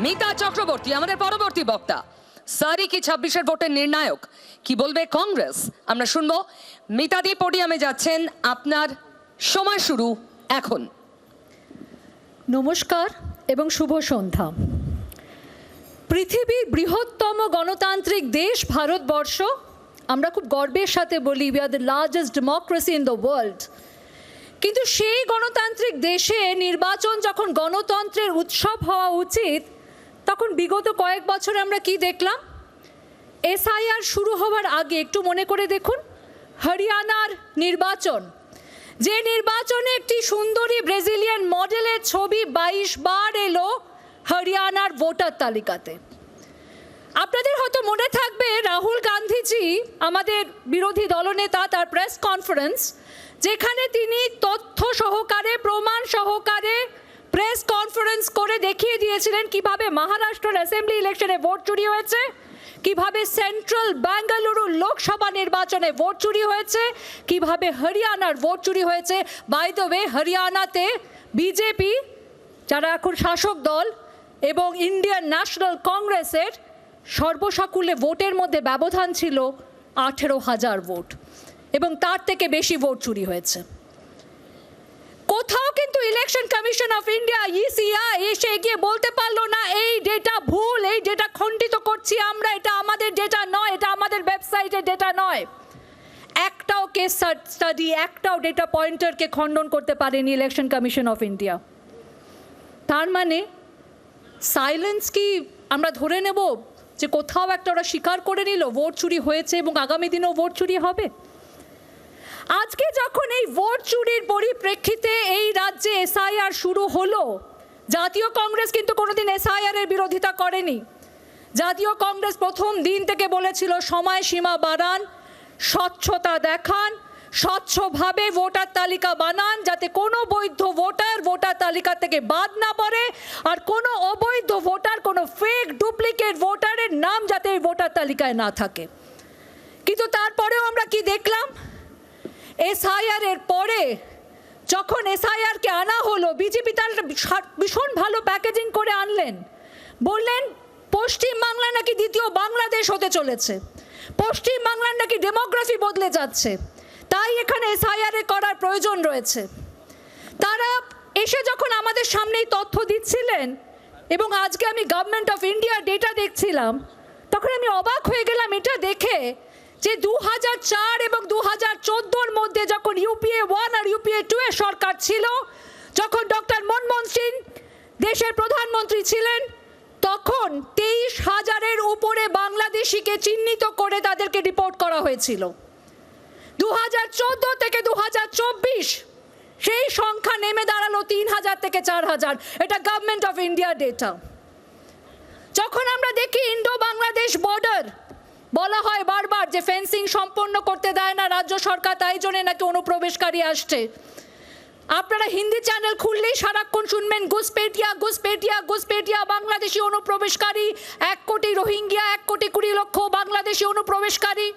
মিতা চক্রবর্তী আমাদের পরবর্তী বক্তা। সারি কি 26-এর ভোটের নির্ণায়ক? কি বলবে কংগ্রেস? আমরা শুনবো। মিতাদি পোডিয়ামে যাচ্ছেন, আপনার সময় শুরু এখন। নমস্কার এবং শুভ সন্ধ্যা। পৃথিবীর বৃহত্তম গণতান্ত্রিক দেশ ভারতবর্ষ। আমরা খুব গর্বের সাথে বলি we are the largest democracy in the world. কিন্তু সেই গণতান্ত্রিক দেশে নির্বাচন যখন গণতন্ত্রের উৎসব হওয়া উচিত, তখন বিগত কয়েক বছরে আমরা কি দেখলাম? এসআইআর শুরু হওয়ার আগে একটু মনে করে দেখুন, হরিয়ানার নির্বাচন, যে নির্বাচনে একটি সুন্দরী ব্রাজিলিয়ান মডেলের ছবি 22 বার এলো হরিয়ানার ভোটার তালিকাতে। আপনাদের হয়তো মনে থাকবে রাহুল গান্ধীজি, আমাদের বিরোধী দলনেতা, তার প্রেস কনফারেন্স, যেখানে তিনি তথ্য সহকারে, প্রমাণ সহকারে প্রেস কনফারেন্স করে দেখিয়ে দিয়েছিলেন কিভাবে মহারাষ্ট্রের অ্যাসেম্বলি ইলেকশনে ভোট চুরি হয়েছে, কিভাবে সেন্ট্রাল বেঙ্গালুরু লোকসভা নির্বাচনে ভোট চুরি হয়েছে, কিভাবে হরিয়ানার ভোট চুরি হয়েছে। বাই দ্য ওয়ে, হরিয়ানাতে বিজেপি, যারা এখন শাসক দল, এবং ইন্ডিয়ান ন্যাশনাল কংগ্রেসের সর্বসাকুল্যে ভোটের মধ্যে ব্যবধান ছিল 18,000 ভোট, এবং তার থেকে বেশি ভোট চুরি হয়েছে। কোথাও কিন্তু election commission of India ECI এসে গিয়ে বলতে পারলো না এই ডেটা ভুল, এই ডেটা খণ্ডিত করছি আমরা, এটা আমাদের ডেটা নয়, এটা আমাদের ওয়েবসাইটের ডেটা নয়। একটাও কেস স্টাডি, একটাও ডেটা পয়েন্টারকে খণ্ডন করতে পারেনি ইলেকশন কমিশন অফ ইন্ডিয়া। তার মানে সাইলেন্স কি আমরা ধরে নেব যে কোথাও একটা ওরা স্বীকার করে নিল ভোট চুরি হয়েছে এবং আগামী দিনেও ভোট চুরি হবে? আজকে যখন এই ভোট চুরির পরিপ্রেক্ষিতে এই রাজ্যে এসআইআর শুরু হলো, জাতীয় কংগ্রেস কিন্তু কোনোদিন এসআইআর এর বিরোধিতা করেনি। জাতীয় কংগ্রেস প্রথম দিন থেকে বলেছিল সময়সীমা বাড়ান, স্বচ্ছতা দেখান, স্বচ্ছভাবে ভোটার তালিকা বানান, যাতে কোনো বৈধ ভোটার ভোটার তালিকা থেকে বাদ না পড়ে, আর কোনো অবৈধ ভোটার, কোনো ফেক ডুপ্লিকেট ভোটারের নাম যাতে এই ভোটার তালিকায় না থাকে। কিন্তু তারপরেও আমরা কি দেখলাম? এসআইআর এর পরে যখন এসআইআরকে আনা হলো, বিজেপি তার ভীষণ ভালো প্যাকেজিং করে আনলেন। বললেন পশ্চিমবাংলা নাকি দ্বিতীয় বাংলাদেশ হতে চলেছে, পশ্চিমবাংলার নাকি ডেমোগ্রাফি বদলে যাচ্ছে, তাই এখানে এসআইআর করার প্রয়োজন রয়েছে। তারা এসে যখন আমাদের সামনেই তথ্য দিচ্ছিলেন, এবং আজকে আমি গভর্নমেন্ট অফ ইন্ডিয়ার ডেটা দেখছিলাম, তখন আমি অবাক হয়ে গেলাম এটা দেখে যে 2004 এবং 2014-র মধ্যে যখন ইউপিএ 1 আর ইউপিএ 2 এর সরকার ছিল, যখন ডক্টর মনমোহন সিং দেশের প্রধানমন্ত্রী ছিলেন, তখন 23,000-এর উপরে বাংলাদেশিকে চিহ্নিত করে তাদেরকে রিপোর্ট করা হয়েছিল। 2014 থেকে 2024 সেই সংখ্যা নেমে দাঁড়ালো 3,000 থেকে 4,000। এটা গভর্নমেন্ট অফ ইন্ডিয়ার ডেটা। যখন আমরা দেখি ইন্ডো বাংলাদেশ বর্ডার, বলা হয় বারবার যে ফেন্সিং সম্পন্ন করতে দেয় না রাজ্য সরকার, তাই জন্য নাকি অনুপ্রবেশকারী আসছে। আপনারা হিন্দি চ্যানেল খুললেই সারাক্ষণ শুনবেন ঘুসপেটিয়া ঘুসপেটিয়া ঘুসপেটিয়া, বাংলাদেশি অনুপ্রবেশকারী, 1 কোটি রোহিঙ্গিয়া, 1,20,00,000 বাংলাদেশি অনুপ্রবেশকারী।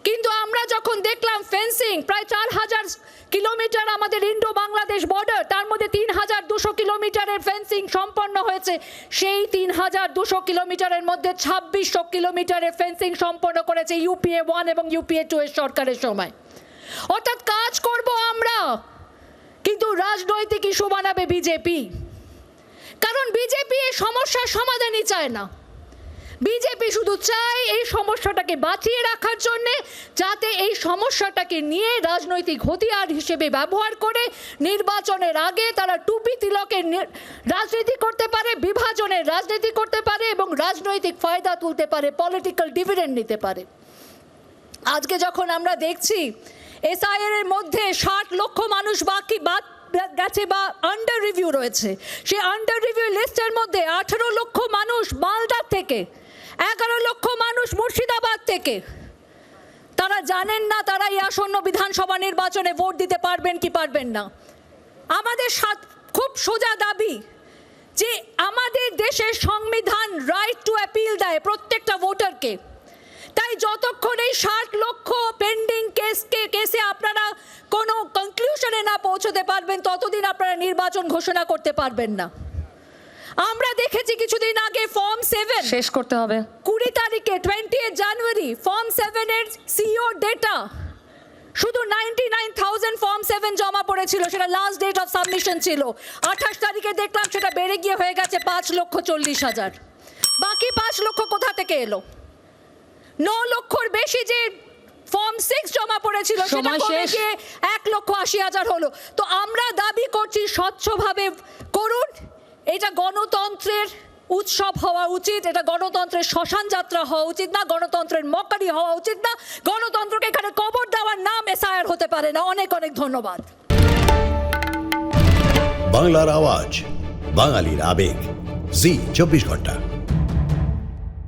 কিন্তু আমরা যখন দেখলাম ফেন্সিং প্রায় 4,000 কিলোমিটার আমাদের ইন্ডো বাংলাদেশ বর্ডার, তার মধ্যে 3,200 কিলোমিটারের ফেন্সিং সম্পন্ন হয়েছে। সেই 3,200 কিলোমিটারের মধ্যে 2,600 কিলোমিটারের ফেন্সিং সম্পন্ন করেছে ইউপিএ 1 এবং ইউপিএ 2 এর সরকারের সময়। অর্থাৎ কাজ করব আমরা, কিন্তু রাজনৈতিক ইস্যু বানাবে বিজেপি। কারণ বিজেপি এই সমস্যার সমাধানই চায় না। বিজেপি শুধু চায় এই সমস্যাটাকে বাঁচিয়ে রাখার জন্যে, যাতে এই সমস্যাটাকে নিয়ে রাজনৈতিক হাতিয়ার হিসেবে ব্যবহার করে নির্বাচনের আগে তারা টুপি তিলকের রাজনীতি করতে পারে, বিভাজনের রাজনীতি করতে পারে, এবং রাজনৈতিক ফায়দা তুলতে পারে, পলিটিক্যাল ডিভিডেন্ড নিতে পারে। আজকে যখন আমরা দেখছি এসআইআর এর মধ্যে 60 লক্ষ মানুষ বাদ গেছে বা আন্ডার রিভিউ রয়েছে, সেই আন্ডার রিভিউ লিস্টের মধ্যে 18 লক্ষ মানুষ মালদার থেকে, 11 লক্ষ মানুষ মুর্শিদাবাদ থেকে। তারা জানেন না তারা এই আসন্ন বিধানসভা নির্বাচনে ভোট দিতে পারবেন কি পারবেন না। আমাদের খুব সোজা দাবি যে আমাদের দেশের সংবিধান রাইট টু অ্যাপিল দেয় প্রত্যেকটা ভোটারকে। তাই যতক্ষণ এই 60 লক্ষ পেন্ডিং কেসে আপনারা কোনো কনক্লুশনে না পৌঁছতে পারবেন, ততদিন আপনারা নির্বাচন ঘোষণা করতে পারবেন না। আমরা দেখেছি কিছুদিন শেষ করতে হবে। 20 তারিখে 20 জানুয়ারি ফর্ম 7 এর সিও ডেটা শুধু 99,000 ফর্ম 7 জমা পড়েছিল, সেটা লাস্ট ডেট অফ সাবমিশন ছিল। 28 তারিখে দেখলাম সেটা বেড়ে গিয়ে হয়ে গেছে 5,40,000। বাকি 5 লক্ষ কোথা থেকে এলো? 9 লক্ষর বেশি যে ফর্ম 6 জমা পড়েছিল সেটা সময় কমে শেষ। গিয়ে 1,80,000 হলো। তো আমরা দাবি করছি স্বচ্ছভাবে করুন, এটা গণতন্ত্রের উৎসব হওয়া উচিত, এটা গণতন্ত্রের শ্মশান যাত্রা হওয়া উচিত না, গণতন্ত্রের মক্কারি হওয়া উচিত না, গণতন্ত্রকে এখানে কবর দেওয়ার নাম এসআইআর হতে পারে না। অনেক অনেক ধন্যবাদ। বাংলার আওয়াজ, বাঙালির আবেগ, জি 24 ঘন্টা।